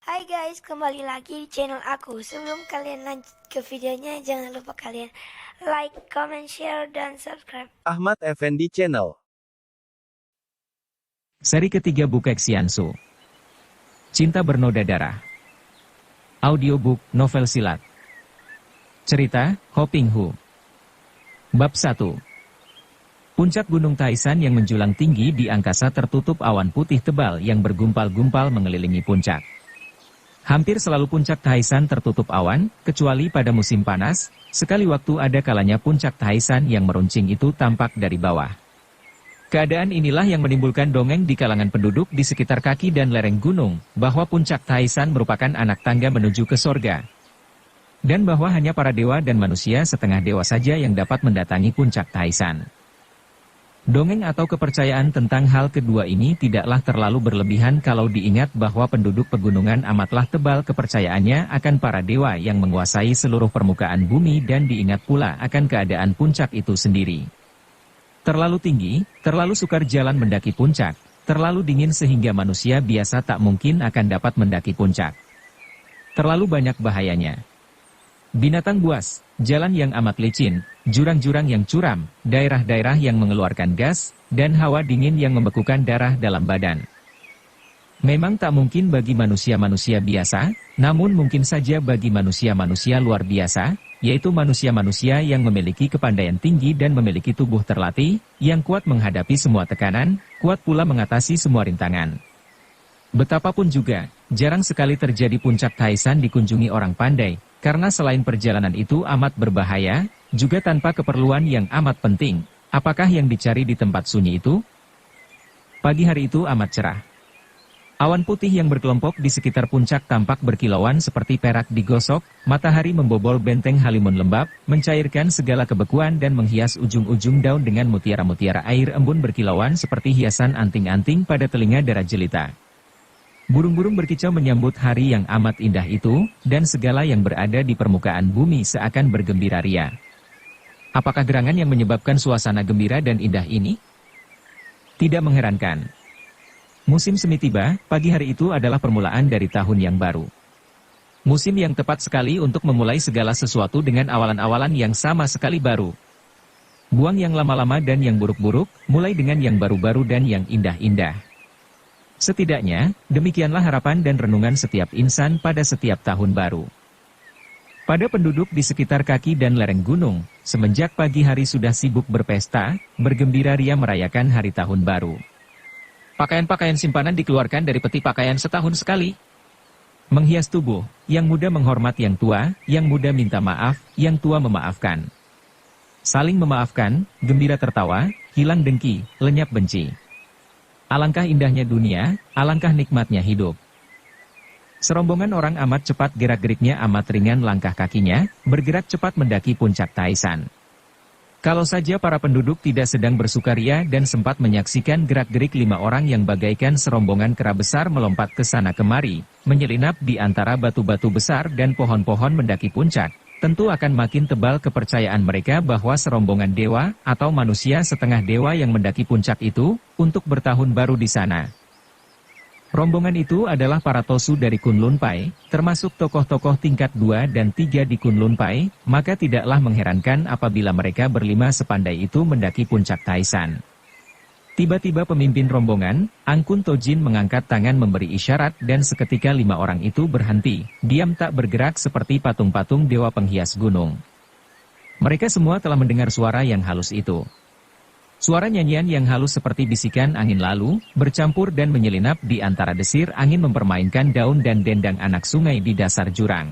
Hai guys, kembali lagi di channel aku. Sebelum kalian lanjut ke videonya, jangan lupa kalian like, comment, share, dan subscribe. Ahmad Effendi Channel. Seri ketiga buku Xiansu. Cinta Bernoda Darah. Audiobook, novel silat. Cerita, Ho Ping Hu. Bab 1. Puncak Gunung Taisan yang menjulang tinggi di angkasa tertutup awan putih tebal yang bergumpal-gumpal mengelilingi puncak. Hampir selalu puncak Taisan tertutup awan, kecuali pada musim panas, sekali waktu ada kalanya puncak Taisan yang meruncing itu tampak dari bawah. Keadaan inilah yang menimbulkan dongeng di kalangan penduduk di sekitar kaki dan lereng gunung, bahwa puncak Taisan merupakan anak tangga menuju ke sorga. Dan bahwa hanya para dewa dan manusia setengah dewa saja yang dapat mendatangi puncak Taisan. Dongeng atau kepercayaan tentang hal kedua ini tidaklah terlalu berlebihan kalau diingat bahwa penduduk pegunungan amatlah tebal kepercayaannya akan para dewa yang menguasai seluruh permukaan bumi dan diingat pula akan keadaan puncak itu sendiri. Terlalu tinggi, terlalu sukar jalan mendaki puncak, terlalu dingin sehingga manusia biasa tak mungkin akan dapat mendaki puncak. Terlalu banyak bahayanya. Binatang buas, jalan yang amat licin, jurang-jurang yang curam, daerah-daerah yang mengeluarkan gas, dan hawa dingin yang membekukan darah dalam badan. Memang tak mungkin bagi manusia-manusia biasa, namun mungkin saja bagi manusia-manusia luar biasa, yaitu manusia-manusia yang memiliki kepandaian tinggi dan memiliki tubuh terlatih, yang kuat menghadapi semua tekanan, kuat pula mengatasi semua rintangan. Betapapun juga, jarang sekali terjadi puncak Taisan dikunjungi orang pandai, karena selain perjalanan itu amat berbahaya, juga tanpa keperluan yang amat penting. Apakah yang dicari di tempat sunyi itu? Pagi hari itu amat cerah. Awan putih yang berkelompok di sekitar puncak tampak berkilauan seperti perak digosok, matahari membobol benteng halimun lembab, mencairkan segala kebekuan dan menghias ujung-ujung daun dengan mutiara-mutiara air embun berkilauan seperti hiasan anting-anting pada telinga darah jelita. Burung-burung berkicau menyambut hari yang amat indah itu, dan segala yang berada di permukaan bumi seakan bergembira ria. Apakah gerangan yang menyebabkan suasana gembira dan indah ini? Tidak mengherankan. Musim semi tiba, pagi hari itu adalah permulaan dari tahun yang baru. Musim yang tepat sekali untuk memulai segala sesuatu dengan awalan-awalan yang sama sekali baru. Buang yang lama-lama dan yang buruk-buruk, mulai dengan yang baru-baru dan yang indah-indah. Setidaknya, demikianlah harapan dan renungan setiap insan pada setiap tahun baru. Pada penduduk di sekitar kaki dan lereng gunung, semenjak pagi hari sudah sibuk berpesta, bergembira ria merayakan hari tahun baru. Pakaian-pakaian simpanan dikeluarkan dari peti pakaian setahun sekali. Menghias tubuh, yang muda menghormat yang tua, yang muda minta maaf, yang tua memaafkan. Saling memaafkan, gembira tertawa, hilang dengki, lenyap benci. Alangkah indahnya dunia, alangkah nikmatnya hidup. Serombongan orang amat cepat gerak-geriknya amat ringan langkah kakinya, bergerak cepat mendaki puncak Taisan. Kalau saja para penduduk tidak sedang bersukaria dan sempat menyaksikan gerak-gerik 5 orang yang bagaikan serombongan kera besar melompat ke sana kemari, menyelinap di antara batu-batu besar dan pohon-pohon mendaki puncak, tentu akan makin tebal kepercayaan mereka bahwa serombongan dewa atau manusia setengah dewa yang mendaki puncak itu, untuk bertahun baru di sana. Rombongan itu adalah para tosu dari Kunlun Pai, termasuk tokoh-tokoh tingkat 2 dan 3 di Kunlun Pai, maka tidaklah mengherankan apabila mereka berlima sepandai itu mendaki puncak Taisan. Tiba-tiba pemimpin rombongan, Angkun Tojin mengangkat tangan memberi isyarat dan seketika 5 orang itu berhenti, diam tak bergerak seperti patung-patung dewa penghias gunung. Mereka semua telah mendengar suara yang halus itu. Suara nyanyian yang halus seperti bisikan angin lalu, bercampur dan menyelinap di antara desir angin mempermainkan daun dan dendang anak sungai di dasar jurang.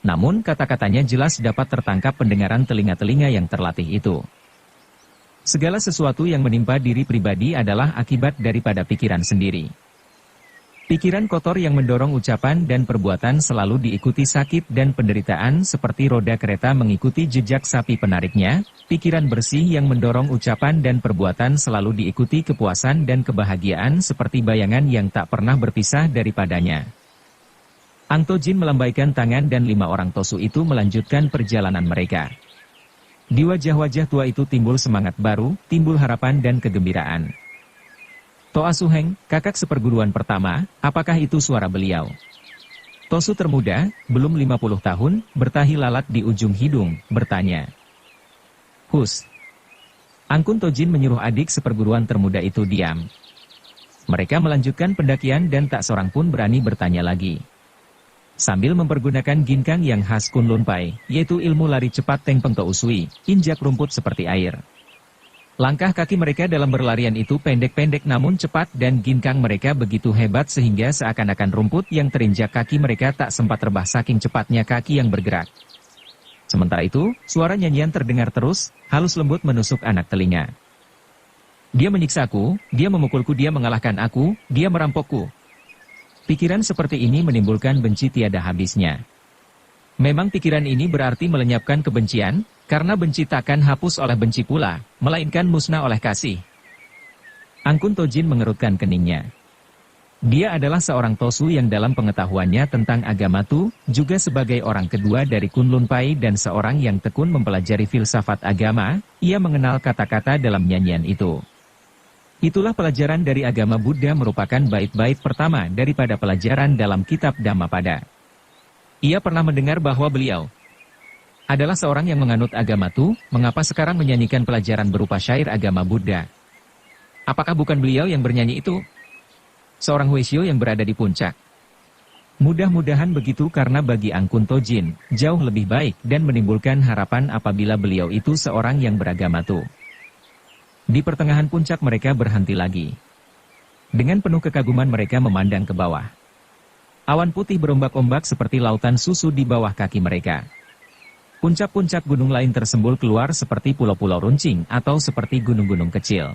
Namun kata-katanya jelas dapat tertangkap pendengaran telinga-telinga yang terlatih itu. Segala sesuatu yang menimpa diri pribadi adalah akibat daripada pikiran sendiri. Pikiran kotor yang mendorong ucapan dan perbuatan selalu diikuti sakit dan penderitaan seperti roda kereta mengikuti jejak sapi penariknya, pikiran bersih yang mendorong ucapan dan perbuatan selalu diikuti kepuasan dan kebahagiaan seperti bayangan yang tak pernah berpisah daripadanya. Ang Tojin melambaikan tangan dan 5 orang tosu itu melanjutkan perjalanan mereka. Di wajah-wajah tua itu timbul semangat baru, timbul harapan dan kegembiraan. Toa Suheng, kakak seperguruan pertama, apakah itu suara beliau? Tosu termuda, belum 50 tahun, bertahi lalat di ujung hidung, bertanya. Hus. Angkun Tojin menyuruh adik seperguruan termuda itu diam. Mereka melanjutkan pendakian dan tak seorang pun berani bertanya lagi. Sambil mempergunakan ginkang yang khas Kunlun Pai, yaitu ilmu lari cepat Teng Peng To Usui, injak rumput seperti air. Langkah kaki mereka dalam berlarian itu pendek-pendek namun cepat dan ginkang mereka begitu hebat sehingga seakan-akan rumput yang terinjak kaki mereka tak sempat rebah saking cepatnya kaki yang bergerak. Sementara itu, suara nyanyian terdengar terus, halus lembut menusuk anak telinga. Dia menyiksaku, dia memukulku, dia mengalahkan aku, dia merampokku. Pikiran seperti ini menimbulkan benci tiada habisnya. Memang pikiran ini berarti melenyapkan kebencian, karena benci takkan hapus oleh benci pula, melainkan musnah oleh kasih. Angkun Tojin mengerutkan keningnya. Dia adalah seorang Tosu yang dalam pengetahuannya tentang agama Tu, juga sebagai orang kedua dari Kunlun Pai dan seorang yang tekun mempelajari filsafat agama, ia mengenal kata-kata dalam nyanyian itu. Itulah pelajaran dari agama Buddha merupakan bait-bait pertama daripada pelajaran dalam kitab Dhammapada. Ia pernah mendengar bahwa beliau adalah seorang yang menganut agama Tu, mengapa sekarang menyanyikan pelajaran berupa syair agama Buddha? Apakah bukan beliau yang bernyanyi itu? Seorang Huisyo yang berada di puncak. Mudah-mudahan begitu karena bagi Angkun Tojin, jauh lebih baik dan menimbulkan harapan apabila beliau itu seorang yang beragama Tu. Di pertengahan puncak mereka berhenti lagi. Dengan penuh kekaguman mereka memandang ke bawah. Awan putih berombak-ombak seperti lautan susu di bawah kaki mereka. Puncak-puncak gunung lain tersembul keluar seperti pulau-pulau runcing atau seperti gunung-gunung kecil.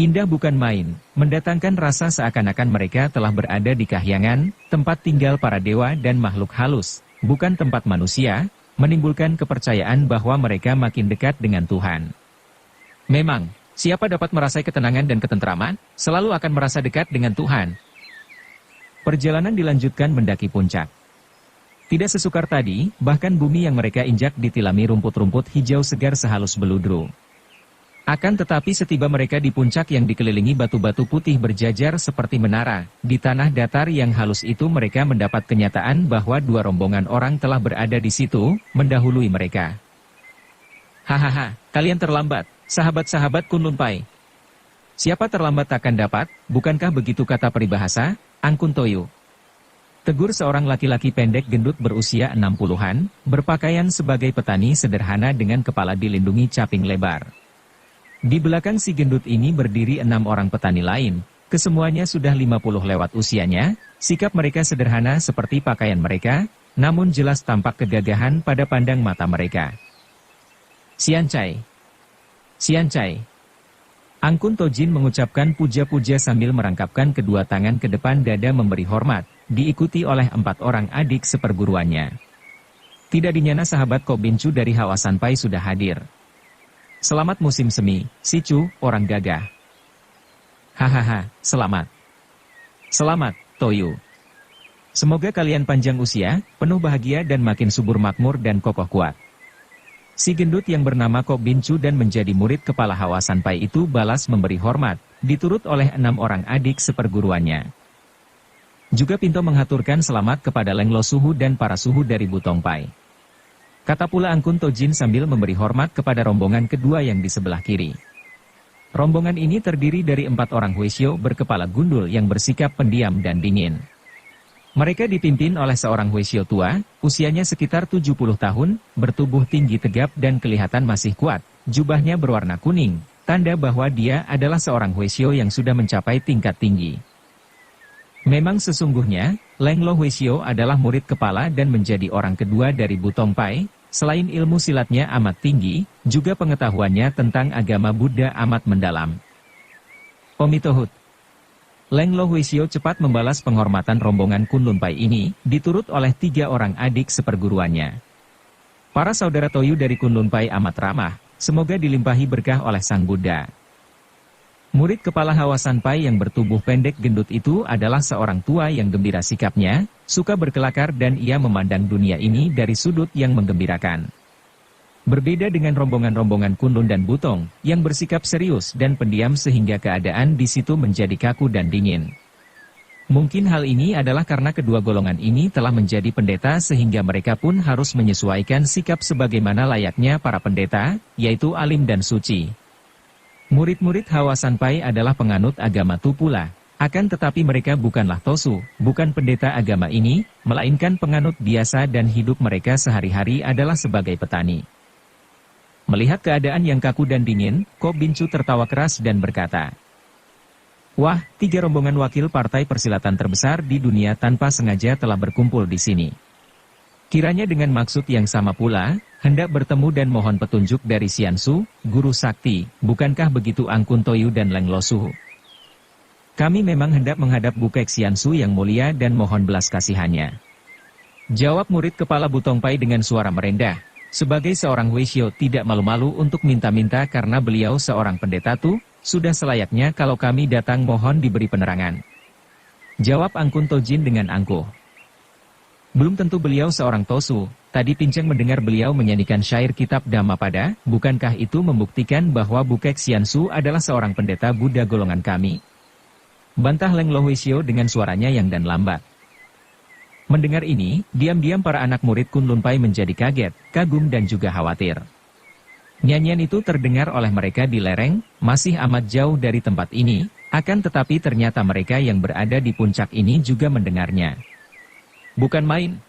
Indah bukan main, mendatangkan rasa seakan-akan mereka telah berada di kahyangan, tempat tinggal para dewa dan makhluk halus, bukan tempat manusia, menimbulkan kepercayaan bahwa mereka makin dekat dengan Tuhan. Memang, siapa dapat merasai ketenangan dan ketentraman, selalu akan merasa dekat dengan Tuhan. Perjalanan dilanjutkan mendaki puncak. Tidak sesukar tadi, bahkan bumi yang mereka injak ditilami rumput-rumput hijau segar sehalus beludru. Akan tetapi setiba mereka di puncak yang dikelilingi batu-batu putih berjajar seperti menara, di tanah datar yang halus itu mereka mendapat kenyataan bahwa dua rombongan orang telah berada di situ, mendahului mereka. Hahaha, kalian terlambat, sahabat-sahabat Kunlun Pai. Siapa terlambat takkan dapat, bukankah begitu kata peribahasa, Angkun Toyu? Tegur seorang laki-laki pendek gendut berusia 60-an, berpakaian sebagai petani sederhana dengan kepala dilindungi caping lebar. Di belakang si gendut ini berdiri 6 orang petani lain, kesemuanya sudah 50 lewat usianya, sikap mereka sederhana seperti pakaian mereka, namun jelas tampak kegagahan pada pandang mata mereka. Siancai. Siancai. Angkun Tojin mengucapkan puja-puja sambil merangkapkan kedua tangan ke depan dada memberi hormat, diikuti oleh 4 orang adik seperguruannya. Tidak dinyana sahabat Kok Bincu dari Hawasan Pai sudah hadir. Selamat musim semi, Si Chu, orang gagah. Hahaha, selamat. Selamat, Toyu. Semoga kalian panjang usia, penuh bahagia dan makin subur makmur dan kokoh kuat. Si gendut yang bernama Kok Bincu dan menjadi murid kepala Hawasan Pai itu balas memberi hormat, diturut oleh 6 orang adik seperguruannya. Juga Pinto menghaturkan selamat kepada Leng Lo Suhu dan para suhu dari Butong Pai. Kata pula Angkun Tojin sambil memberi hormat kepada rombongan kedua yang di sebelah kiri. Rombongan ini terdiri dari 4 orang Huisyo berkepala gundul yang bersikap pendiam dan dingin. Mereka dipimpin oleh seorang Huisyo tua, usianya sekitar 70 tahun, bertubuh tinggi tegap dan kelihatan masih kuat, jubahnya berwarna kuning, tanda bahwa dia adalah seorang Huisyo yang sudah mencapai tingkat tinggi. Memang sesungguhnya, Leng Lo Huisyo adalah murid kepala dan menjadi orang kedua dari Butong Pai, selain ilmu silatnya amat tinggi, juga pengetahuannya tentang agama Buddha amat mendalam. Omitohut. Leng Lo Huisyo cepat membalas penghormatan rombongan Kunlun Pai ini, diturut oleh 3 orang adik seperguruannya. Para saudara Toyu dari Kunlun Pai amat ramah, semoga dilimpahi berkah oleh Sang Buddha. Murid kepala Hawasan Pai yang bertubuh pendek gendut itu adalah seorang tua yang gembira sikapnya, suka berkelakar dan ia memandang dunia ini dari sudut yang menggembirakan. Berbeda dengan rombongan-rombongan Kunlun dan Butong, yang bersikap serius dan pendiam sehingga keadaan di situ menjadi kaku dan dingin. Mungkin hal ini adalah karena kedua golongan ini telah menjadi pendeta sehingga mereka pun harus menyesuaikan sikap sebagaimana layaknya para pendeta, yaitu alim dan suci. Murid-murid Hawa Sanpai adalah penganut agama Tu pula. Akan tetapi mereka bukanlah Tosu, bukan pendeta agama ini, melainkan penganut biasa dan hidup mereka sehari-hari adalah sebagai petani. Melihat keadaan yang kaku dan dingin, Kok Bincu tertawa keras dan berkata, "Wah, 3 rombongan wakil partai persilatan terbesar di dunia tanpa sengaja telah berkumpul di sini. Kiranya dengan maksud yang sama pula, hendak bertemu dan mohon petunjuk dari Xiansu, guru sakti, bukankah begitu Angkun Toyu dan Leng Losu? Kami memang hendak menghadap Bukek Xiansu yang mulia dan mohon belas kasihannya." Jawab murid kepala Butongpai dengan suara merendah. Sebagai seorang Weishyo tidak malu-malu untuk minta-minta karena beliau seorang pendeta tuh, sudah selayaknya kalau kami datang mohon diberi penerangan. Jawab Angkun Tojin dengan angkuh. Belum tentu beliau seorang Tosu, tadi Pinceng mendengar beliau menyanyikan syair kitab Dhammapada, bukankah itu membuktikan bahwa Bukek Xiansu adalah seorang pendeta Buddha golongan kami? Bantah Leng Lohuisio dengan suaranya yang dan lambat. Mendengar ini, diam-diam para anak murid Kunlun Pai menjadi kaget, kagum dan juga khawatir. Nyanyian itu terdengar oleh mereka di lereng, masih amat jauh dari tempat ini, akan tetapi ternyata mereka yang berada di puncak ini juga mendengarnya. Bukan main.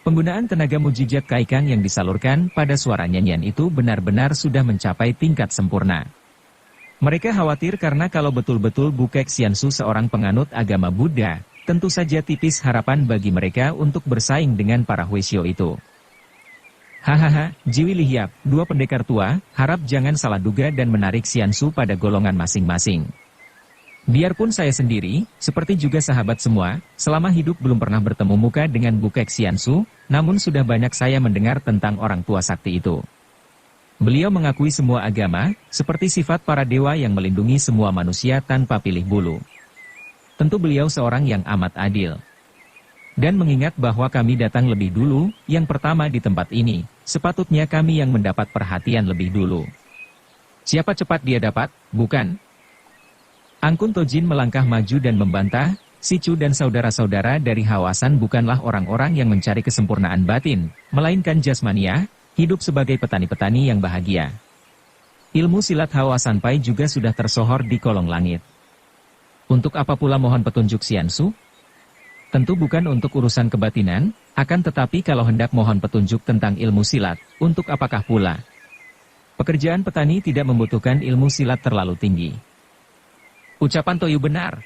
Penggunaan tenaga mujizat Kaikang yang disalurkan pada suara nyanyian itu benar-benar sudah mencapai tingkat sempurna. Mereka khawatir karena kalau betul-betul Bukek Xiansu seorang penganut agama Buddha, tentu saja tipis harapan bagi mereka untuk bersaing dengan para Weishyo itu. Hahaha, Jiwi Lihiap, 2 pendekar tua, harap jangan salah duga dan menarik Xiansu pada golongan masing-masing. Biarpun saya sendiri, seperti juga sahabat semua, selama hidup belum pernah bertemu muka dengan Bukek Xiansu, namun sudah banyak saya mendengar tentang orang tua sakti itu. Beliau mengakui semua agama, seperti sifat para dewa yang melindungi semua manusia tanpa pilih bulu. Tentu beliau seorang yang amat adil. Dan mengingat bahwa kami datang lebih dulu, yang pertama di tempat ini, sepatutnya kami yang mendapat perhatian lebih dulu. Siapa cepat dia dapat, bukan? Angkun Tojin melangkah maju dan membantah, si Chu dan saudara-saudara dari Hawasan bukanlah orang-orang yang mencari kesempurnaan batin, melainkan jasmania, hidup sebagai petani-petani yang bahagia. Ilmu silat Hawasan Pai juga sudah tersohor di kolong langit. Untuk apa pula mohon petunjuk Xiansu? Tentu bukan untuk urusan kebatinan, akan tetapi kalau hendak mohon petunjuk tentang ilmu silat, untuk apakah pula? Pekerjaan petani tidak membutuhkan ilmu silat terlalu tinggi. Ucapan Toyu benar.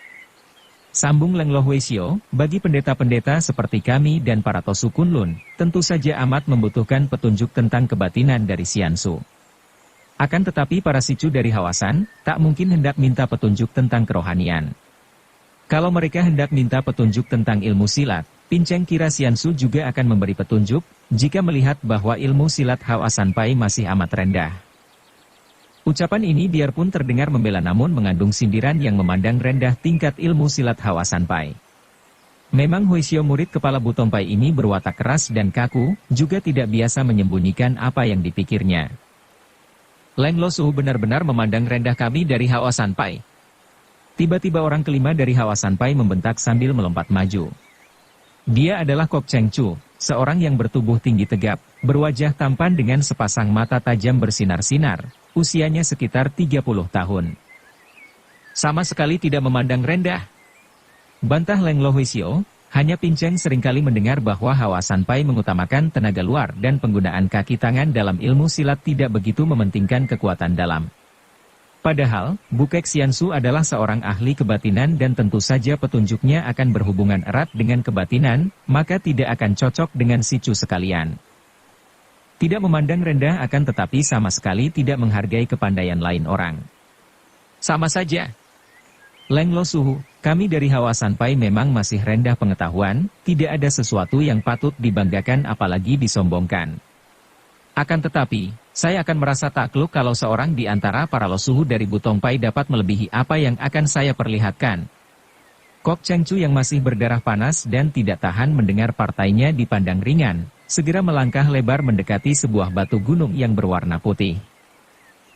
Sambung Leng Lohuisio, bagi pendeta-pendeta seperti kami dan para Tosu Kunlun, tentu saja amat membutuhkan petunjuk tentang kebatinan dari Xiansu. Akan tetapi para sicu dari Hawasan, tak mungkin hendak minta petunjuk tentang kerohanian. Kalau mereka hendak minta petunjuk tentang ilmu silat, Pinceng kira Xiansu juga akan memberi petunjuk, jika melihat bahwa ilmu silat Hawasan Pai masih amat rendah. Ucapan ini biarpun terdengar membela namun mengandung sindiran yang memandang rendah tingkat ilmu silat Hawasan Pai. Memang Weishyo murid kepala Butongpai ini berwatak keras dan kaku, juga tidak biasa menyembunyikan apa yang dipikirnya. Leng Losu benar-benar memandang rendah kami dari Hawasan Pai. Tiba-tiba orang kelima dari Hawasan Pai membentak sambil melompat maju. Dia adalah Kok Cheng Chu, seorang yang bertubuh tinggi tegap, berwajah tampan dengan sepasang mata tajam bersinar-sinar, usianya sekitar 30 tahun. Sama sekali tidak memandang rendah. Bantah Leng Lohuisio, hanya Pinceng seringkali mendengar bahwa Hawasan Pai mengutamakan tenaga luar dan penggunaan kaki tangan dalam ilmu silat tidak begitu mementingkan kekuatan dalam. Padahal, Bukek Xiansu adalah seorang ahli kebatinan dan tentu saja petunjuknya akan berhubungan erat dengan kebatinan, maka tidak akan cocok dengan si Chu sekalian. Tidak memandang rendah akan tetapi sama sekali tidak menghargai kepandaian lain orang. Sama saja. Leng Losu, kami dari Hawasan Pai memang masih rendah pengetahuan, tidak ada sesuatu yang patut dibanggakan apalagi disombongkan. Akan tetapi, saya akan merasa takluk kalau seorang di antara para Losuhu dari Butongpai dapat melebihi apa yang akan saya perlihatkan. Kok Cheng Chu yang masih berdarah panas dan tidak tahan mendengar partainya dipandang ringan, segera melangkah lebar mendekati sebuah batu gunung yang berwarna putih.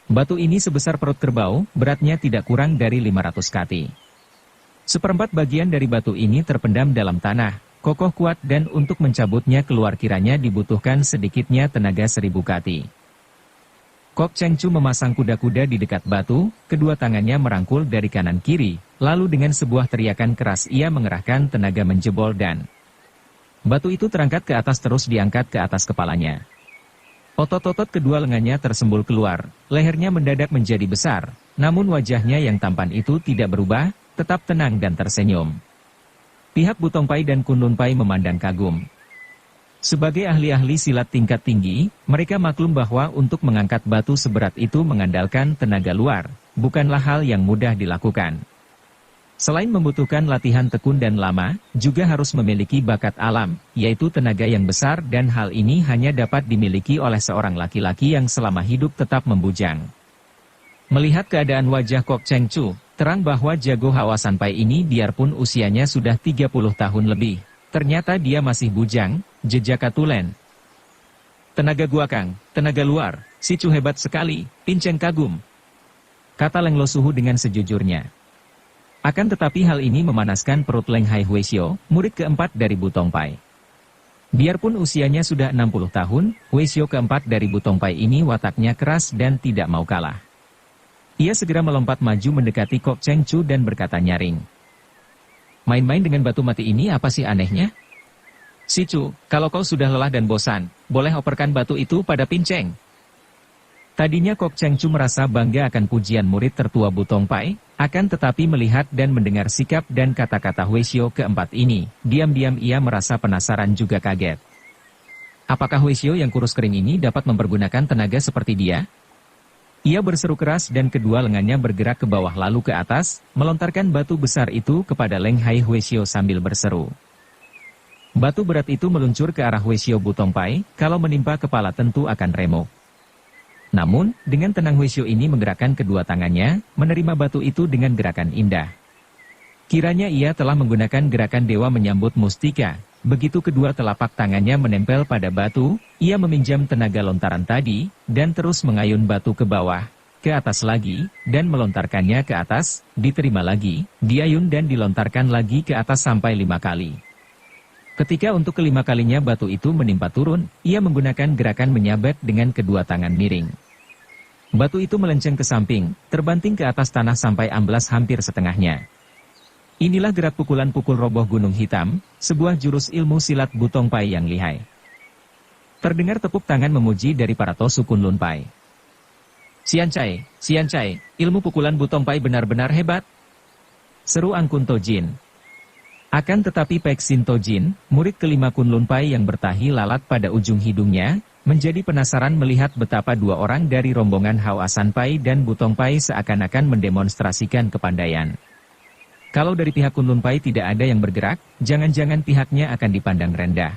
Batu ini sebesar perut kerbau, beratnya tidak kurang dari 500 kati. Seperempat bagian dari batu ini terpendam dalam tanah, kokoh kuat dan untuk mencabutnya keluar kiranya dibutuhkan sedikitnya tenaga 1000 kati. Kok Cheng Chu memasang kuda-kuda di dekat batu, kedua tangannya merangkul dari kanan kiri, lalu dengan sebuah teriakan keras ia mengerahkan tenaga menjebol dan batu itu terangkat ke atas terus diangkat ke atas kepalanya. Otot-otot kedua lengannya tersembul keluar, lehernya mendadak menjadi besar, namun wajahnya yang tampan itu tidak berubah, tetap tenang dan tersenyum. Pihak Butong Pai dan Kunlun Pai memandang kagum. Sebagai ahli-ahli silat tingkat tinggi, mereka maklum bahwa untuk mengangkat batu seberat itu mengandalkan tenaga luar, bukanlah hal yang mudah dilakukan. Selain membutuhkan latihan tekun dan lama, juga harus memiliki bakat alam, yaitu tenaga yang besar dan hal ini hanya dapat dimiliki oleh seorang laki-laki yang selama hidup tetap membujang. Melihat keadaan wajah Kok Cheng Chu, terang bahwa jago Hawa Sanpai ini biarpun usianya sudah 30 tahun lebih, ternyata dia masih bujang, jejaka tulen. Tenaga gua Kang, tenaga luar, si Chu hebat sekali, Pinceng kagum. Kata Leng Lo Suhu dengan sejujurnya. Akan tetapi hal ini memanaskan perut Leng Hai Huesio, murid keempat dari Butong Pai. Biarpun usianya sudah 60 tahun, Huesio keempat dari Butong Pai ini wataknya keras dan tidak mau kalah. Ia segera melompat maju mendekati Kok Cheng Chu dan berkata nyaring. Main-main dengan batu mati ini apa sih anehnya? Si Chu, kalau kau sudah lelah dan bosan, boleh operkan batu itu pada Pinceng. Tadinya Kok Cheng Chu merasa bangga akan pujian murid tertua Butong Pai, akan tetapi melihat dan mendengar sikap dan kata-kata Huesio keempat ini, diam-diam ia merasa penasaran juga kaget. Apakah Huesio yang kurus kering ini dapat mempergunakan tenaga seperti dia? Ia berseru keras dan kedua lengannya bergerak ke bawah lalu ke atas, melontarkan batu besar itu kepada Leng Hai Huesio sambil berseru. Batu berat itu meluncur ke arah Huesio Butong Pai, kalau menimpa kepala tentu akan remuk. Namun, dengan tenang Huesio ini menggerakkan kedua tangannya, menerima batu itu dengan gerakan indah. Kiranya ia telah menggunakan gerakan dewa menyambut mustika, begitu kedua telapak tangannya menempel pada batu, ia meminjam tenaga lontaran tadi, dan terus mengayun batu ke bawah, ke atas lagi, dan melontarkannya ke atas, diterima lagi, diayun dan dilontarkan lagi ke atas sampai 5 kali. Ketika untuk kelima kalinya batu itu menimpa turun, ia menggunakan gerakan menyabet dengan kedua tangan miring. Batu itu melenceng ke samping, terbanting ke atas tanah sampai amblas hampir setengahnya. Inilah gerak pukulan-pukul roboh gunung hitam, sebuah jurus ilmu silat Butong Pai yang lihai. Terdengar tepuk tangan memuji dari para Tosu Kunlun Pai. Sian Cai, ilmu pukulan Butong Pai benar-benar hebat. Seru Angkun Tojin. Akan tetapi Pek Sin Tojin, murid kelima Kunlun Pai yang bertahi lalat pada ujung hidungnya, menjadi penasaran melihat betapa dua orang dari rombongan Hawa Sanpai dan Butong Pai seakan-akan mendemonstrasikan kepandaian. Kalau dari pihak Kunlun Pai tidak ada yang bergerak, jangan-jangan pihaknya akan dipandang rendah.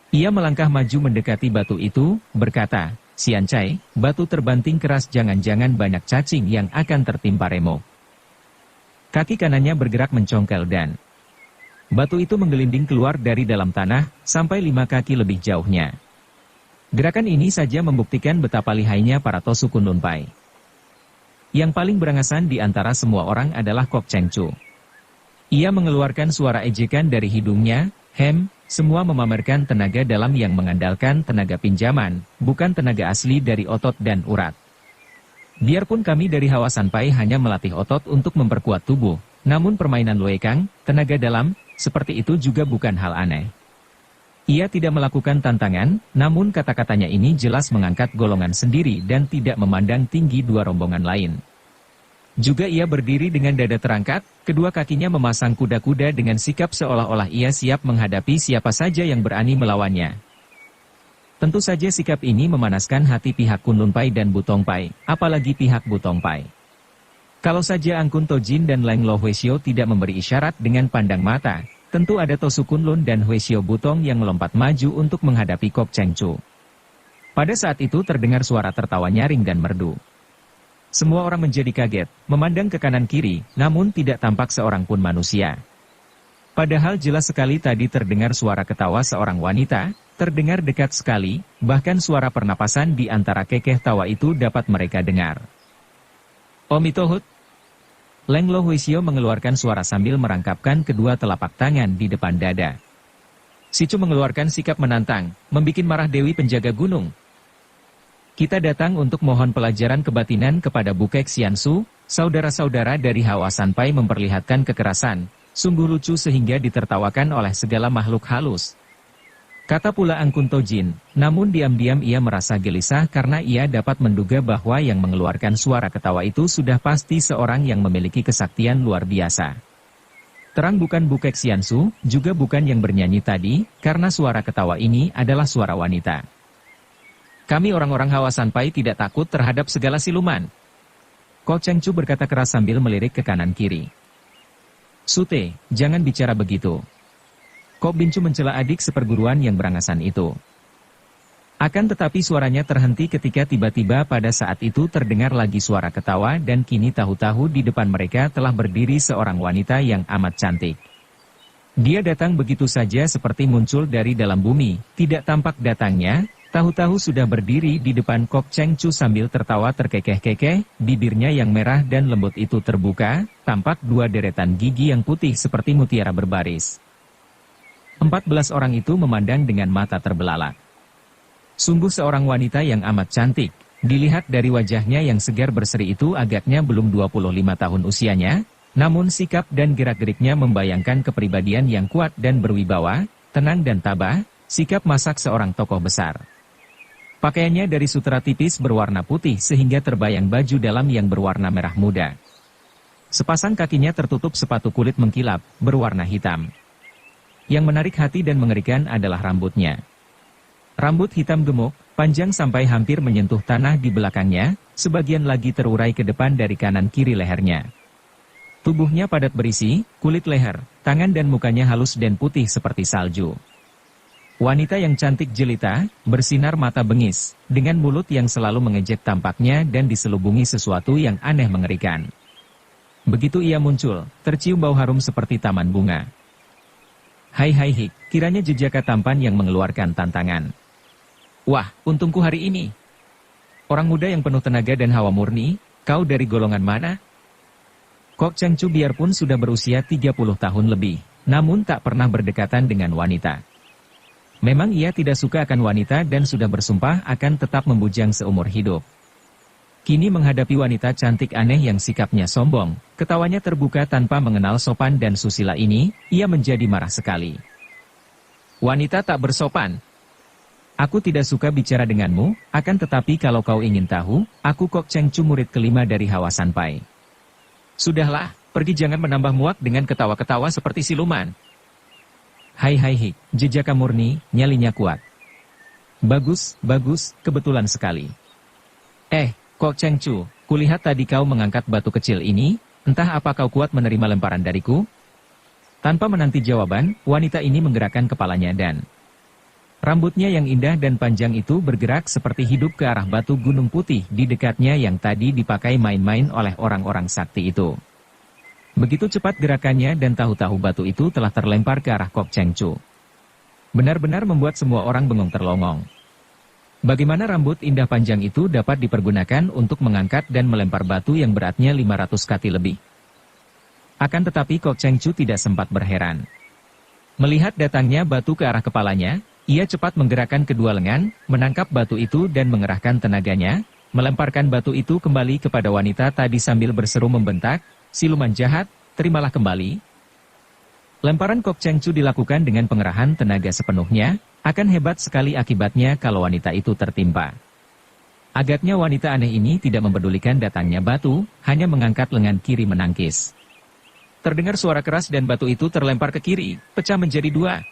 Ia melangkah maju mendekati batu itu, berkata, Sian Cai, batu terbanting keras jangan-jangan banyak cacing yang akan tertimpa remuk. Kaki kanannya bergerak mencongkel dan batu itu menggelinding keluar dari dalam tanah, sampai 5 kaki lebih jauhnya. Gerakan ini saja membuktikan betapa lihainya para Tosu Kunlun Pai. Yang paling berangasan di antara semua orang adalah Kok Cheng Chu. Ia mengeluarkan suara ejekan dari hidungnya, semua memamerkan tenaga dalam yang mengandalkan tenaga pinjaman, bukan tenaga asli dari otot dan urat. Biarpun kami dari Hawa Sanpai hanya melatih otot untuk memperkuat tubuh, namun permainan Luekang, tenaga dalam, seperti itu juga bukan hal aneh. Ia tidak melakukan tantangan, namun kata-katanya ini jelas mengangkat golongan sendiri dan tidak memandang tinggi dua rombongan lain. Juga ia berdiri dengan dada terangkat, kedua kakinya memasang kuda-kuda dengan sikap seolah-olah ia siap menghadapi siapa saja yang berani melawannya. Tentu saja sikap ini memanaskan hati pihak Kunlun Pai dan Butong Pai, apalagi pihak Butong Pai. Kalau saja Angkun Tojin dan Leng Lo Huesio tidak memberi isyarat dengan pandang mata, tentu ada Tosu Kunlun dan Huesio Butong yang melompat maju untuk menghadapi Kok Cheng Chu. Pada saat itu terdengar suara tertawa nyaring dan merdu. Semua orang menjadi kaget, memandang ke kanan kiri, namun tidak tampak seorang pun manusia. Padahal jelas sekali tadi terdengar suara ketawa seorang wanita, terdengar dekat sekali, bahkan suara pernapasan di antara kekeh tawa itu dapat mereka dengar. Omitohut. Leng Lo Huisio mengeluarkan suara sambil merangkapkan kedua telapak tangan di depan dada. Si Chu mengeluarkan sikap menantang, membikin marah Dewi penjaga gunung. Kita datang untuk mohon pelajaran kebatinan kepada Bukek Xiansu, saudara-saudara dari Hawa Sanpai memperlihatkan kekerasan, sungguh lucu sehingga ditertawakan oleh segala makhluk halus. Kata pula Angkun Tojin, namun diam-diam ia merasa gelisah karena ia dapat menduga bahwa yang mengeluarkan suara ketawa itu sudah pasti seorang yang memiliki kesaktian luar biasa. Terang bukan Bukek Xiansu, juga bukan yang bernyanyi tadi, karena suara ketawa ini adalah suara wanita. Kami orang-orang Hawa Sanpai tidak takut terhadap segala siluman. Ko Cheng Chu berkata keras sambil melirik ke kanan kiri. Sute, jangan bicara begitu. Ko Bin Chu mencela adik seperguruan yang berangasan itu. Akan tetapi suaranya terhenti ketika tiba-tiba pada saat itu terdengar lagi suara ketawa dan kini tahu-tahu di depan mereka telah berdiri seorang wanita yang amat cantik. Dia datang begitu saja seperti muncul dari dalam bumi, tidak tampak datangnya. Tahu-tahu sudah berdiri di depan Kok Cheng Chu sambil tertawa terkekeh-kekeh, bibirnya yang merah dan lembut itu terbuka, tampak dua deretan gigi yang putih seperti mutiara berbaris. 14 orang itu memandang dengan mata terbelalak. Sungguh seorang wanita yang amat cantik, dilihat dari wajahnya yang segar berseri itu agaknya belum 25 tahun usianya, namun sikap dan gerak-geriknya membayangkan kepribadian yang kuat dan berwibawa, tenang dan tabah, sikap masak seorang tokoh besar. Pakaiannya dari sutera tipis berwarna putih sehingga terbayang baju dalam yang berwarna merah muda. Sepasang kakinya tertutup sepatu kulit mengkilap, berwarna hitam. Yang menarik hati dan mengerikan adalah rambutnya. Rambut hitam gemuk, panjang sampai hampir menyentuh tanah di belakangnya, sebagian lagi terurai ke depan dari kanan kiri lehernya. Tubuhnya padat berisi, kulit leher, tangan dan mukanya halus dan putih seperti salju. Wanita yang cantik jelita, bersinar mata bengis, dengan mulut yang selalu mengejek tampaknya dan diselubungi sesuatu yang aneh mengerikan. Begitu ia muncul, tercium bau harum seperti taman bunga. Hai hik, kiranya jejaka tampan yang mengeluarkan tantangan. Wah, untungku hari ini. Orang muda yang penuh tenaga dan hawa murni, kau dari golongan mana? Kok Cheng Chu biarpun sudah berusia 30 tahun lebih, namun tak pernah berdekatan dengan wanita. Memang ia tidak suka akan wanita dan sudah bersumpah akan tetap membujang seumur hidup. Kini menghadapi wanita cantik aneh yang sikapnya sombong, ketawanya terbuka tanpa mengenal sopan dan susila ini, ia menjadi marah sekali. Wanita tak bersopan. Aku tidak suka bicara denganmu, akan tetapi kalau kau ingin tahu, aku Kok Cheng Chu murid kelima dari Hawa Sanpai. Sudahlah, pergi jangan menambah muak dengan ketawa-ketawa seperti siluman. Hai hik, jejaka murni, nyalinya kuat. Bagus, kebetulan sekali. Kok Cheng Chu, kulihat tadi kau mengangkat batu kecil ini, entah apa kau kuat menerima lemparan dariku? Tanpa menanti jawaban, wanita ini menggerakkan kepalanya dan rambutnya yang indah dan panjang itu bergerak seperti hidup ke arah batu gunung putih di dekatnya yang tadi dipakai main-main oleh orang-orang sakti itu. Begitu cepat gerakannya dan tahu-tahu batu itu telah terlempar ke arah Kok Cheng Chu. Benar-benar membuat semua orang bengong terlongong. Bagaimana rambut indah panjang itu dapat dipergunakan untuk mengangkat dan melempar batu yang beratnya 500 kati lebih? Akan tetapi Kok Cheng Chu tidak sempat berheran. Melihat datangnya batu ke arah kepalanya, ia cepat menggerakkan kedua lengan, menangkap batu itu dan mengerahkan tenaganya, melemparkan batu itu kembali kepada wanita tadi sambil berseru membentak, siluman jahat, terimalah kembali. Lemparan Kok Cheng Chu dilakukan dengan pengerahan tenaga sepenuhnya, akan hebat sekali akibatnya kalau wanita itu tertimpa. Agaknya wanita aneh ini tidak mempedulikan datangnya batu, hanya mengangkat lengan kiri menangkis. Terdengar suara keras dan batu itu terlempar ke kiri, pecah menjadi dua.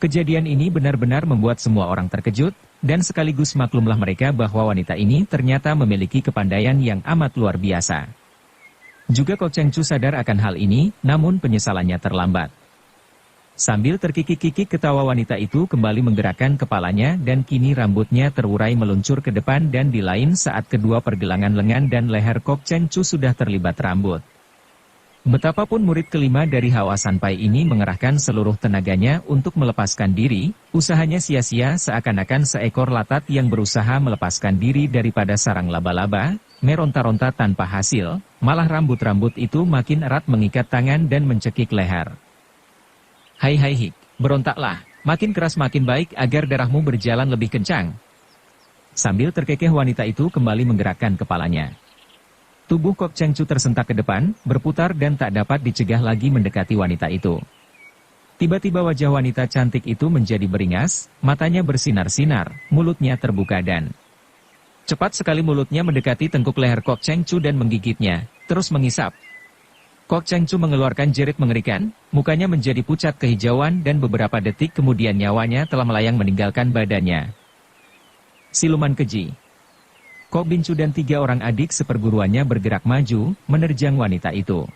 Kejadian ini benar-benar membuat semua orang terkejut, dan sekaligus maklumlah mereka bahwa wanita ini ternyata memiliki kepandaian yang amat luar biasa. Juga Kok Cheng Chu sadar akan hal ini, namun penyesalannya terlambat. Sambil terkikik-kikik ketawa wanita itu kembali menggerakkan kepalanya dan kini rambutnya terurai meluncur ke depan dan di lain saat kedua pergelangan lengan dan leher Kok Cheng Chu sudah terlibat rambut. Betapapun murid kelima dari Hawa Sanpai ini mengerahkan seluruh tenaganya untuk melepaskan diri, usahanya sia-sia seakan-akan seekor latat yang berusaha melepaskan diri daripada sarang laba-laba, meronta-ronta tanpa hasil, malah rambut-rambut itu makin erat mengikat tangan dan mencekik leher. Hai hik, berontaklah, makin keras makin baik agar darahmu berjalan lebih kencang. Sambil terkekeh wanita itu kembali menggerakkan kepalanya. Tubuh Kok Cheng Chu tersentak ke depan, berputar dan tak dapat dicegah lagi mendekati wanita itu. Tiba-tiba wajah wanita cantik itu menjadi beringas, matanya bersinar-sinar, mulutnya terbuka dan cepat sekali mulutnya mendekati tengkuk leher Kok Cheng Chu dan menggigitnya, terus mengisap. Kok Cheng Chu mengeluarkan jerit mengerikan, mukanya menjadi pucat kehijauan dan beberapa detik kemudian nyawanya telah melayang meninggalkan badannya. Siluman keji. Kok Bin Chu dan 3 orang adik seperguruannya bergerak maju, menerjang wanita itu.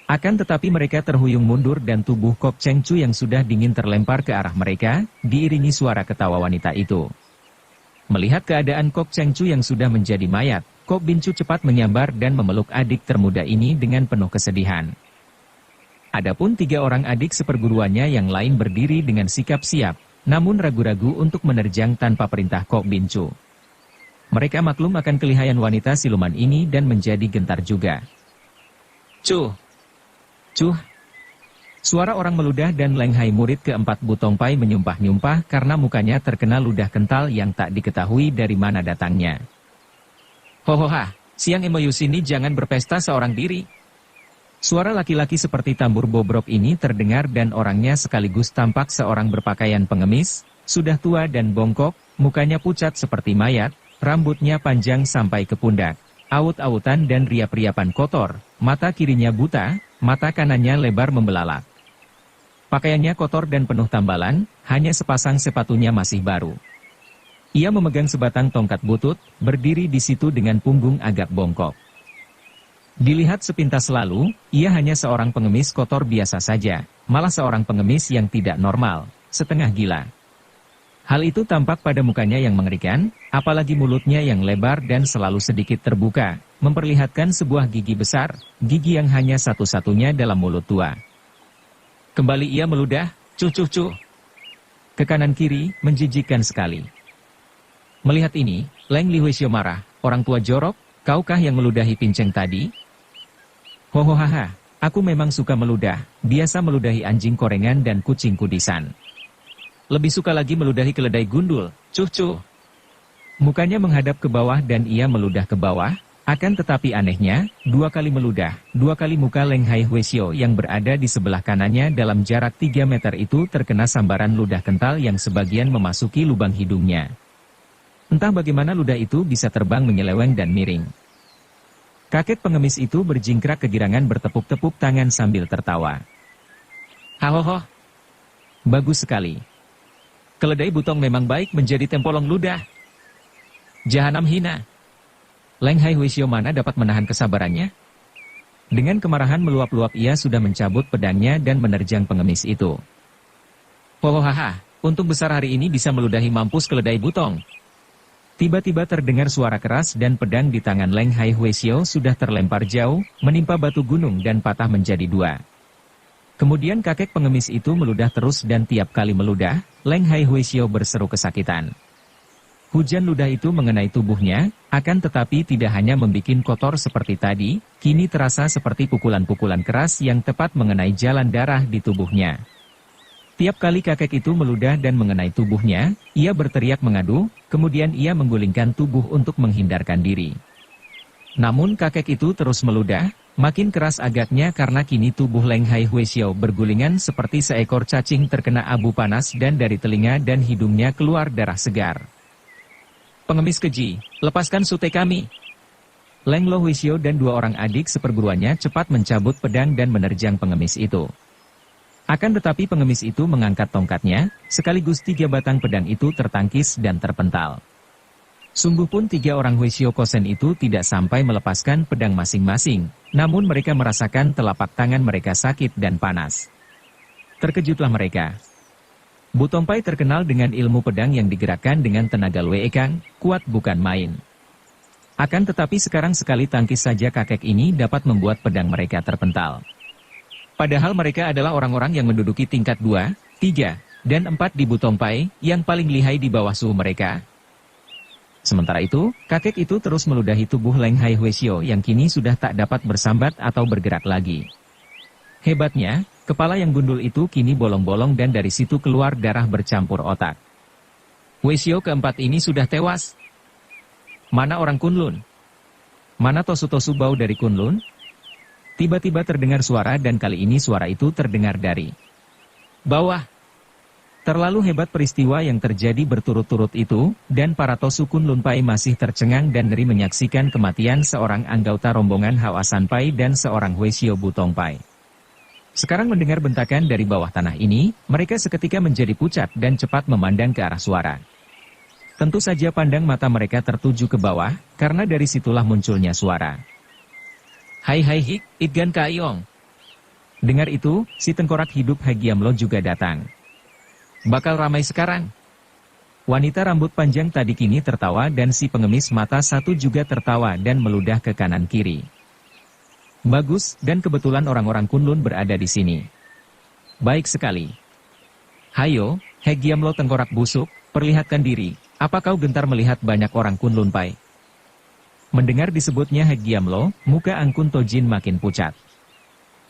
Akan tetapi mereka terhuyung mundur dan tubuh Kok Cheng Chu yang sudah dingin terlempar ke arah mereka, diiringi suara ketawa wanita itu. Melihat keadaan Kok Cheng Chu yang sudah menjadi mayat, Kok Bin Chu cepat menyambar dan memeluk adik termuda ini dengan penuh kesedihan. Adapun 3 orang adik seperguruannya yang lain berdiri dengan sikap siap, namun ragu-ragu untuk menerjang tanpa perintah Kok Bin Chu. Mereka maklum akan kelihayan wanita siluman ini dan menjadi gentar juga. Cuh! Cuh! Suara orang meludah dan Leng Hai murid keempat Butong Pai menyumpah-nyumpah karena mukanya terkena ludah kental yang tak diketahui dari mana datangnya. Hohoha, siang emoyus ini jangan berpesta seorang diri. Suara laki-laki seperti tambur bobrok ini terdengar dan orangnya sekaligus tampak seorang berpakaian pengemis, sudah tua dan bongkok, mukanya pucat seperti mayat, rambutnya panjang sampai ke pundak, aut-autan dan riap-riapan kotor, mata kirinya buta, mata kanannya lebar membelalak. Pakaiannya kotor dan penuh tambalan, hanya sepasang sepatunya masih baru. Ia memegang sebatang tongkat butut, berdiri di situ dengan punggung agak bongkok. Dilihat sepintas lalu, ia hanya seorang pengemis kotor biasa saja, malah seorang pengemis yang tidak normal, setengah gila. Hal itu tampak pada mukanya yang mengerikan, apalagi mulutnya yang lebar dan selalu sedikit terbuka, memperlihatkan sebuah gigi besar, gigi yang hanya satu-satunya dalam mulut tua. Kembali ia meludah, cuh. Ke kanan kiri, menjijikkan sekali. Melihat ini, Leng Li Huisio marah, orang tua jorok, kaukah yang meludahi pinceng tadi? Hohohaha, aku memang suka meludah, biasa meludahi anjing korengan dan kucing kudisan. Lebih suka lagi meludahi keledai gundul, cuh. Mukanya menghadap ke bawah dan ia meludah ke bawah, akan tetapi anehnya, 2 kali meludah, 2 kali muka Leng Hai Huisio yang berada di sebelah kanannya dalam jarak 3 meter itu terkena sambaran ludah kental yang sebagian memasuki lubang hidungnya. Entah bagaimana ludah itu bisa terbang menyeleweng dan miring. Kakek pengemis itu berjingkrak kegirangan bertepuk-tepuk tangan sambil tertawa. Hahoho, bagus sekali. Keledai Butong memang baik menjadi tempolong ludah. Jahanam hina. Leng Hai Huisio mana dapat menahan kesabarannya? Dengan kemarahan meluap-luap ia sudah mencabut pedangnya dan menerjang pengemis itu. Hohohaha, untung besar hari ini bisa meludahi mampus keledai Butong. Tiba-tiba terdengar suara keras dan pedang di tangan Leng Hai Huisio sudah terlempar jauh, menimpa batu gunung dan patah menjadi 2. Kemudian kakek pengemis itu meludah terus dan tiap kali meludah, Leng Hai Huisio berseru kesakitan. Hujan ludah itu mengenai tubuhnya, akan tetapi tidak hanya membuat kotor seperti tadi, kini terasa seperti pukulan-pukulan keras yang tepat mengenai jalan darah di tubuhnya. Tiap kali kakek itu meludah dan mengenai tubuhnya, ia berteriak mengadu, kemudian ia menggulingkan tubuh untuk menghindarkan diri. Namun kakek itu terus meludah, makin keras agaknya karena kini tubuh Leng Hai Huisio bergulingan seperti seekor cacing terkena abu panas dan dari telinga dan hidungnya keluar darah segar. Pengemis keji, lepaskan sute kami. Leng Lo Huisio dan 2 orang adik seperguruannya cepat mencabut pedang dan menerjang pengemis itu. Akan tetapi pengemis itu mengangkat tongkatnya, sekaligus 3 batang pedang itu tertangkis dan terpental. Sungguh pun 3 orang Huisio Kosen itu tidak sampai melepaskan pedang masing-masing, namun mereka merasakan telapak tangan mereka sakit dan panas. Terkejutlah mereka. Butong Pai terkenal dengan ilmu pedang yang digerakkan dengan tenaga Lue Kang, kuat bukan main. Akan tetapi sekarang sekali tangkis saja kakek ini dapat membuat pedang mereka terpental. Padahal mereka adalah orang-orang yang menduduki tingkat 2, 3, dan 4 di Butong Pai, yang paling lihai di bawah suhu mereka. Sementara itu, kakek itu terus meludahi tubuh Leng Hai Hwasyo yang kini sudah tak dapat bersambat atau bergerak lagi. Hebatnya, kepala yang gundul itu kini bolong-bolong dan dari situ keluar darah bercampur otak. Hwasyo keempat ini sudah tewas. Mana orang Kunlun? Mana tosu-tosu bau dari Kunlun? Tiba-tiba terdengar suara dan kali ini suara itu terdengar dari bawah. Terlalu hebat peristiwa yang terjadi berturut-turut itu, dan para Tosu Kunlun Pai masih tercengang dan ngeri menyaksikan kematian seorang anggota rombongan Hawasan Pai dan seorang Hwasyo Butong Pai. Sekarang mendengar bentakan dari bawah tanah ini, mereka seketika menjadi pucat dan cepat memandang ke arah suara. Tentu saja pandang mata mereka tertuju ke bawah, karena dari situlah munculnya suara. Hai hai hik, Itgan Kaiyong. Dengar itu, si tengkorak hidup Hagiamlo juga datang. Bakal ramai sekarang. Wanita rambut panjang tadi kini tertawa dan si pengemis mata satu juga tertawa dan meludah ke kanan kiri. Bagus, dan kebetulan orang-orang Kunlun berada di sini. Baik sekali. Hayo, Hagiamlo tengkorak busuk, perlihatkan diri. Apa kau gentar melihat banyak orang Kunlun Pai? Mendengar disebutnya Hagiamlo, muka Angkun Tojin makin pucat.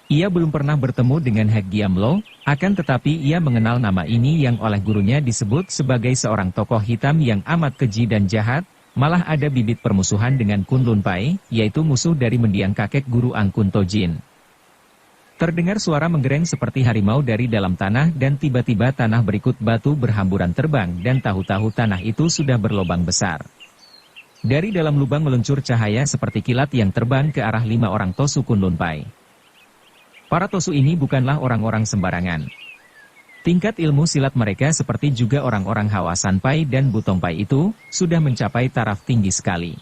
Ia belum pernah bertemu dengan Hagiamlo, akan tetapi ia mengenal nama ini yang oleh gurunya disebut sebagai seorang tokoh hitam yang amat keji dan jahat, malah ada bibit permusuhan dengan Kunlun Pai, yaitu musuh dari mendiang kakek guru Angkun Tojin. Terdengar suara menggereng seperti harimau dari dalam tanah dan tiba-tiba tanah berikut batu berhamburan terbang dan tahu-tahu tanah itu sudah berlobang besar. Dari dalam lubang meluncur cahaya seperti kilat yang terbang ke arah 5 orang Tosu Kunlun Pai. Para Tosu ini bukanlah orang-orang sembarangan. Tingkat ilmu silat mereka seperti juga orang-orang Hawasan Pai dan Butong Pai itu, sudah mencapai taraf tinggi sekali.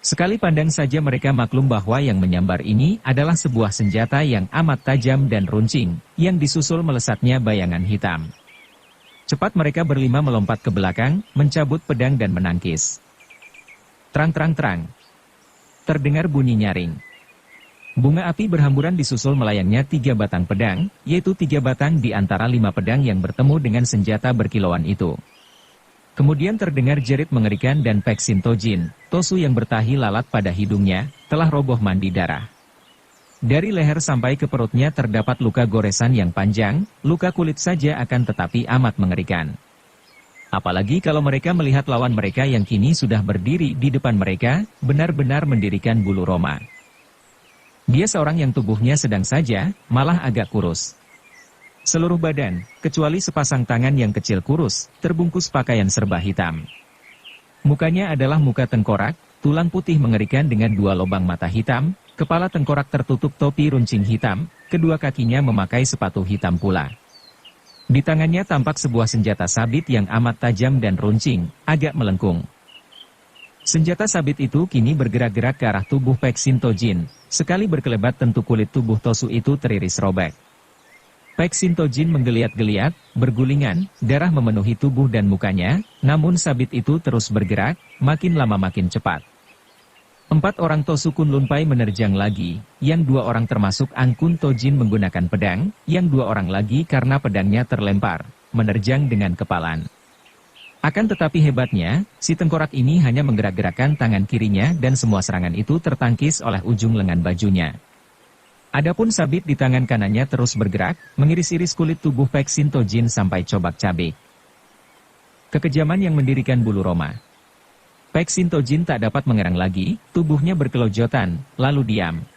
Sekali pandang saja mereka maklum bahwa yang menyambar ini adalah sebuah senjata yang amat tajam dan runcing, yang disusul melesatnya bayangan hitam. Cepat mereka berlima melompat ke belakang, mencabut pedang dan menangkis. Terang-terang-terang. Terdengar bunyi nyaring. Bunga api berhamburan disusul melayangnya 3 batang pedang, yaitu 3 batang di antara 5 pedang yang bertemu dengan senjata berkilauan itu. Kemudian terdengar jerit mengerikan dan Peksin Tojin, Tosu yang bertahi lalat pada hidungnya, telah roboh mandi darah. Dari leher sampai ke perutnya terdapat luka goresan yang panjang, luka kulit saja akan tetapi amat mengerikan. Apalagi kalau mereka melihat lawan mereka yang kini sudah berdiri di depan mereka, benar-benar mendirikan bulu roma. Dia seorang yang tubuhnya sedang saja, malah agak kurus. Seluruh badan, kecuali sepasang tangan yang kecil kurus, terbungkus pakaian serba hitam. Mukanya adalah muka tengkorak, tulang putih mengerikan dengan 2 lubang mata hitam, kepala tengkorak tertutup topi runcing hitam, kedua kakinya memakai sepatu hitam pula. Di tangannya tampak sebuah senjata sabit yang amat tajam dan runcing, agak melengkung. Senjata sabit itu kini bergerak-gerak ke arah tubuh Peksin Tojin, sekali berkelebat tentu kulit tubuh Tosu itu teriris robek. Peksin Tojin menggeliat-geliat, bergulingan, darah memenuhi tubuh dan mukanya, namun sabit itu terus bergerak, makin lama makin cepat. 4 orang Tosu Kunlun Pai menerjang lagi, yang 2 orang termasuk Angkun Tojin menggunakan pedang, yang 2 orang lagi karena pedangnya terlempar, menerjang dengan kepalan. Akan tetapi hebatnya, si tengkorak ini hanya menggerak-gerakkan tangan kirinya dan semua serangan itu tertangkis oleh ujung lengan bajunya. Adapun sabit di tangan kanannya terus bergerak, mengiris-iris kulit tubuh Peksin Tojin sampai cobak-cabik. Kekejaman yang mendirikan bulu roma. Peksin Tojin tak dapat mengerang lagi, tubuhnya berkelojotan, lalu diam.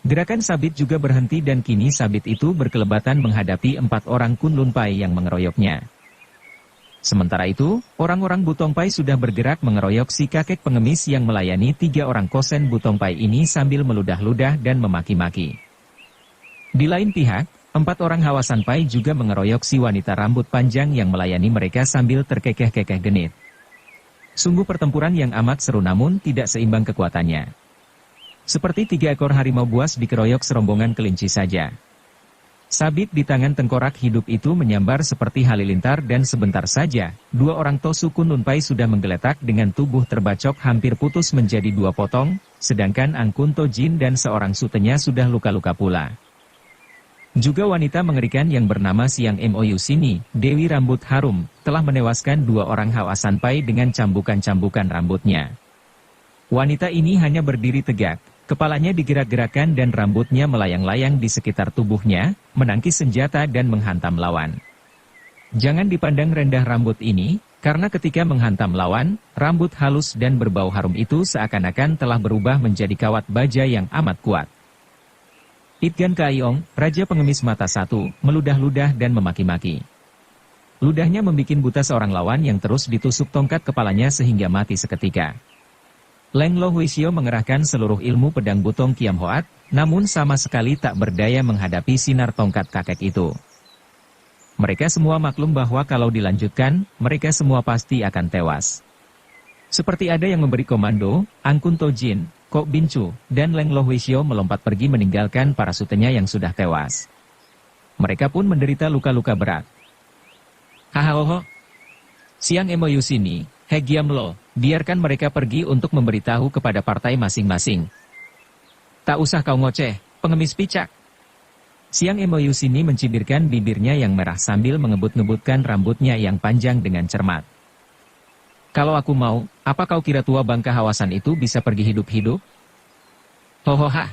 Gerakan sabit juga berhenti dan kini sabit itu berkelebatan menghadapi 4 orang Kunlun Pai yang mengeroyoknya. Sementara itu, orang-orang Butong Pai sudah bergerak mengeroyok si kakek pengemis yang melayani 3 orang kosen Butong Pai ini sambil meludah-ludah dan memaki-maki. Di lain pihak, 4 orang Hawasan Pai juga mengeroyok si wanita rambut panjang yang melayani mereka sambil terkekeh-kekeh genit. Sungguh pertempuran yang amat seru namun tidak seimbang kekuatannya. Seperti 3 ekor harimau buas dikeroyok serombongan kelinci saja. Sabit di tangan tengkorak hidup itu menyambar seperti halilintar dan sebentar saja, 2 orang Tosu Kunlun Pai sudah menggeletak dengan tubuh terbacok hampir putus menjadi 2 potong, sedangkan Angkun Tojin dan seorang sutenya sudah luka-luka pula. Juga wanita mengerikan yang bernama Siang Mou Sini, Dewi Rambut Harum, telah menewaskan 2 orang Hawa Sanpai dengan cambukan-cambukan rambutnya. Wanita ini hanya berdiri tegak, kepalanya digerak-gerakkan dan rambutnya melayang-layang di sekitar tubuhnya, menangkis senjata dan menghantam lawan. Jangan dipandang rendah rambut ini, karena ketika menghantam lawan, rambut halus dan berbau harum itu seakan-akan telah berubah menjadi kawat baja yang amat kuat. Itgan Kaiong, Raja Pengemis Mata Satu, meludah-ludah dan memaki-maki. Ludahnya membikin buta seorang lawan yang terus ditusuk tongkat kepalanya sehingga mati seketika. Leng Lo Huisio mengerahkan seluruh ilmu pedang butong Kiam Hoat, namun sama sekali tak berdaya menghadapi sinar tongkat kakek itu. Mereka semua maklum bahwa kalau dilanjutkan, mereka semua pasti akan tewas. Seperti ada yang memberi komando, Ang Kun Tojin, Kok Bin Chu, dan Leng Lo Huisio melompat pergi meninggalkan para sutenya yang sudah tewas. Mereka pun menderita luka-luka berat. Hahaha. Siang Emoyu sini, He Giam Lo, biarkan mereka pergi untuk memberitahu kepada partai masing-masing. Tak usah kau ngoceh, pengemis picak. Siang Emoyu sini mencibirkan bibirnya yang merah sambil mengebut-ngebutkan rambutnya yang panjang dengan cermat. Kalau aku mau, apa kau kira tua bangka Hawasan itu bisa pergi hidup-hidup? Hohoha.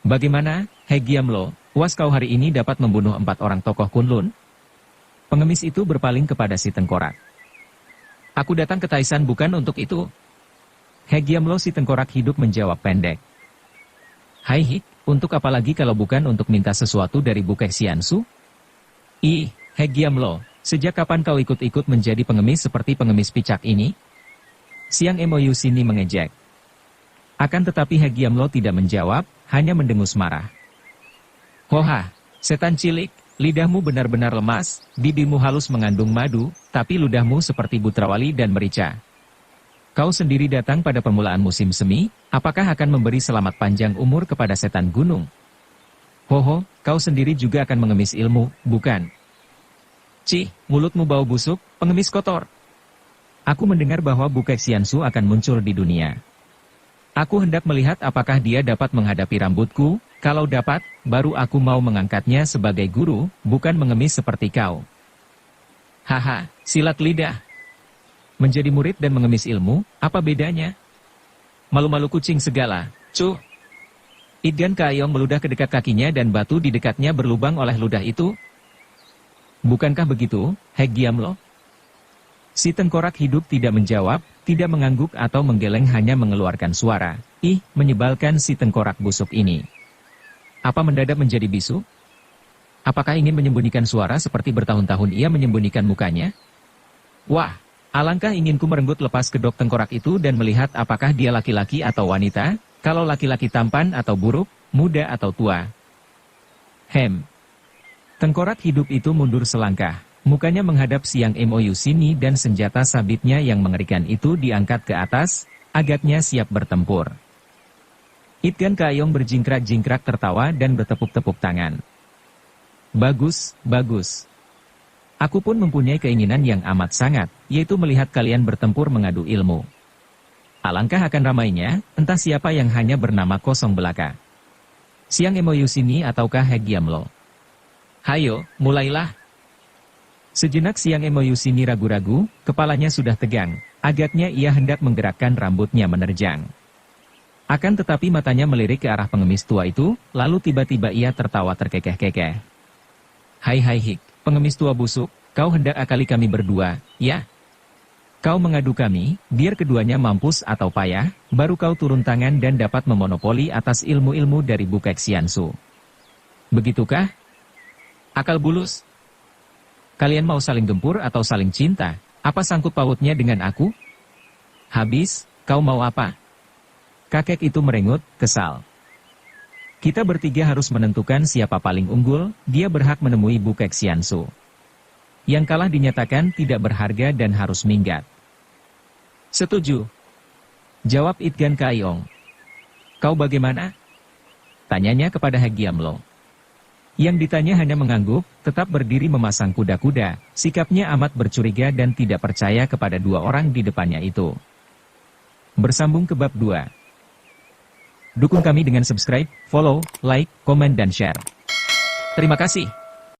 Bagaimana, He Giam Lo, puas kau hari ini dapat membunuh 4 orang tokoh Kunlun? Pengemis itu berpaling kepada si tengkorak. Aku datang ke Taisan bukan untuk itu. He Giam Lo si tengkorak hidup menjawab pendek. Hai Hik, untuk apa lagi kalau bukan untuk minta sesuatu dari Bukek Xiansu? Ih, He Giam Lo, sejak kapan kau ikut-ikut menjadi pengemis seperti pengemis picak ini? Siang Emoyu sini mengejek. Akan tetapi He Giam Lo tidak menjawab, hanya mendengus marah. Hoha, setan cilik. Lidahmu benar-benar lemas, bibirmu halus mengandung madu, tapi ludahmu seperti butrawali dan merica. Kau sendiri datang pada permulaan musim semi, apakah akan memberi selamat panjang umur kepada setan gunung? Hoho, kau sendiri juga akan mengemis ilmu, bukan? Cih, mulutmu bau busuk, pengemis kotor. Aku mendengar bahwa Bukek Xiansu akan muncul di dunia. Aku hendak melihat apakah dia dapat menghadapi rambutku. Kalau dapat, baru aku mau mengangkatnya sebagai guru, bukan mengemis seperti kau. Haha, silat lidah. Menjadi murid dan mengemis ilmu, apa bedanya? Malu-malu kucing segala, cuh. Itgan Kaiong meludah ke dekat kakinya dan batu di dekatnya berlubang oleh ludah itu. Bukankah begitu, He Giam Lo? Si tengkorak hidup tidak menjawab, tidak mengangguk atau menggeleng hanya mengeluarkan suara. Ih, menyebalkan si tengkorak busuk ini. Apa mendadak menjadi bisu? Apakah ingin menyembunyikan suara seperti bertahun-tahun ia menyembunyikan mukanya? Wah, alangkah inginku merenggut lepas kedok tengkorak itu dan melihat apakah dia laki-laki atau wanita, kalau laki-laki tampan atau buruk, muda atau tua. Tengkorak hidup itu mundur selangkah, mukanya menghadap Siang Emoyu sini dan senjata sabitnya yang mengerikan itu diangkat ke atas, agaknya siap bertempur. Itgan Kaiong berjingkrak-jingkrak tertawa dan bertepuk-tepuk tangan. Bagus, bagus. Aku pun mempunyai keinginan yang amat sangat, yaitu melihat kalian bertempur mengadu ilmu. Alangkah akan ramainya, entah siapa yang hanya bernama kosong belaka. Siang Emoyu sini ataukah He Giam Lo? Hayo, mulailah. Sejenak Siang Emoyu sini ragu-ragu, kepalanya sudah tegang, agaknya ia hendak menggerakkan rambutnya menerjang. Akan tetapi matanya melirik ke arah pengemis tua itu, lalu tiba-tiba ia tertawa terkekeh-kekeh. Hai Hik, pengemis tua busuk, kau hendak akali kami berdua, ya? Kau mengadu kami, biar keduanya mampus atau payah, baru kau turun tangan dan dapat memonopoli atas ilmu-ilmu dari Bukek Xiansu. Begitukah? Akal bulus? Kalian mau saling gempur atau saling cinta? Apa sangkut pautnya dengan aku? Habis, kau mau apa? Kakek itu merengut, kesal. Kita bertiga harus menentukan siapa paling unggul, dia berhak menemui Bukek Xiansu. Yang kalah dinyatakan tidak berharga dan harus minggat. Setuju. Jawab Itgan Kaiong. Kau bagaimana? Tanyanya kepada He Giam Lo. Yang ditanya hanya mengangguk, tetap berdiri memasang kuda-kuda, sikapnya amat bercuriga dan tidak percaya kepada 2 orang di depannya itu. Bersambung ke bab 2. Dukung kami dengan subscribe, follow, like, komen dan share. Terima kasih.